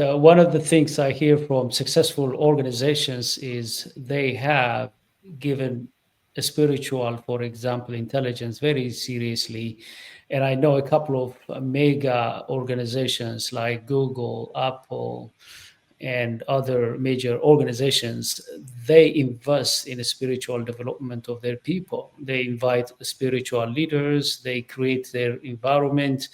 One of the things I hear from successful organizations is they have given a spiritual, for example, intelligence very seriously. And I know a couple of mega organizations like Google, Apple, and other major organizations, they invest in the spiritual development of their people. They invite spiritual leaders, they create their environment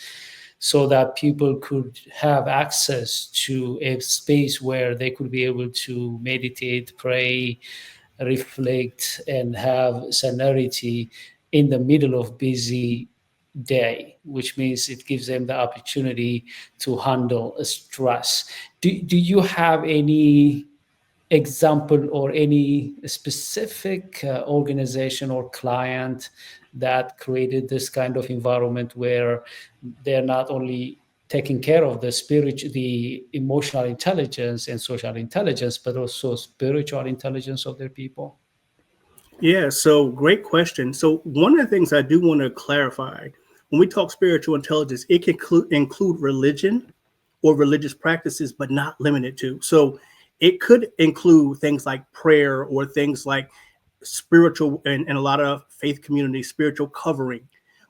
so that people could have access to a space where they could be able to meditate, pray, reflect, and have sanity in the middle of busy day, which means it gives them the opportunity to handle stress. Do you have any example or any specific organization or client that created this kind of environment where they're not only taking care of the the emotional intelligence and social intelligence, but also spiritual intelligence of their people? Yeah, so great question. So one of the things I do want to clarify, when we talk spiritual intelligence, it can include religion or religious practices, but not limited to. So it could include things like prayer or things like spiritual and a lot of faith communities, spiritual covering.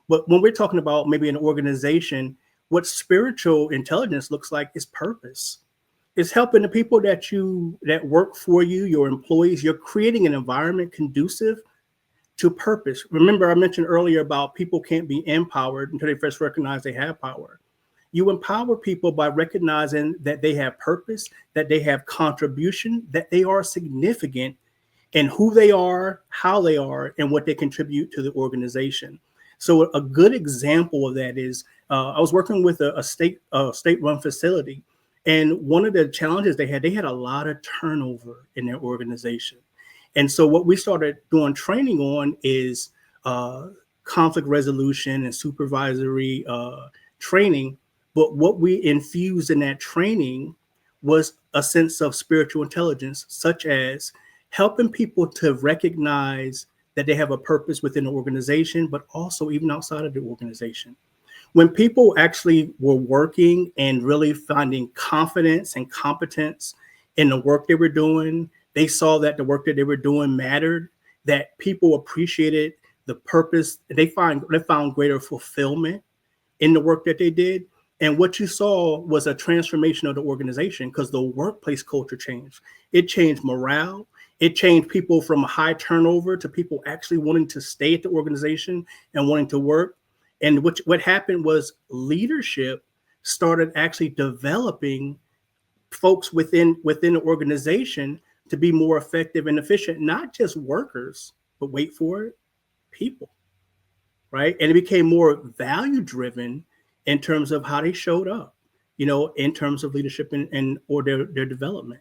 But when we're talking about maybe an organization, what spiritual intelligence looks like is purpose. It's helping the people that work for you, your employees. You're creating an environment conducive to purpose. Remember, I mentioned earlier about people can't be empowered until they first recognize they have power. You empower people by recognizing that they have purpose, that they have contribution, that they are significant in who they are, how they are, and what they contribute to the organization. So a good example of that is I was working with a state-run facility, and one of the challenges they had a lot of turnover in their organization. And so what we started doing training on is conflict resolution and supervisory training. But what we infused in that training was a sense of spiritual intelligence, such as helping people to recognize that they have a purpose within the organization, but also even outside of the organization. When people actually were working and really finding confidence and competence in the work they were doing, they saw that the work that they were doing mattered, that people appreciated the purpose. They found greater fulfillment in the work that they did. And what you saw was a transformation of the organization because the workplace culture changed. It changed morale. It changed people from high turnover to people actually wanting to stay at the organization and wanting to work. And what happened was leadership started actually developing folks within the organization to be more effective and efficient, not just workers, but wait for it, people, right? And it became more value driven in terms of how they showed up, in terms of leadership and or their development.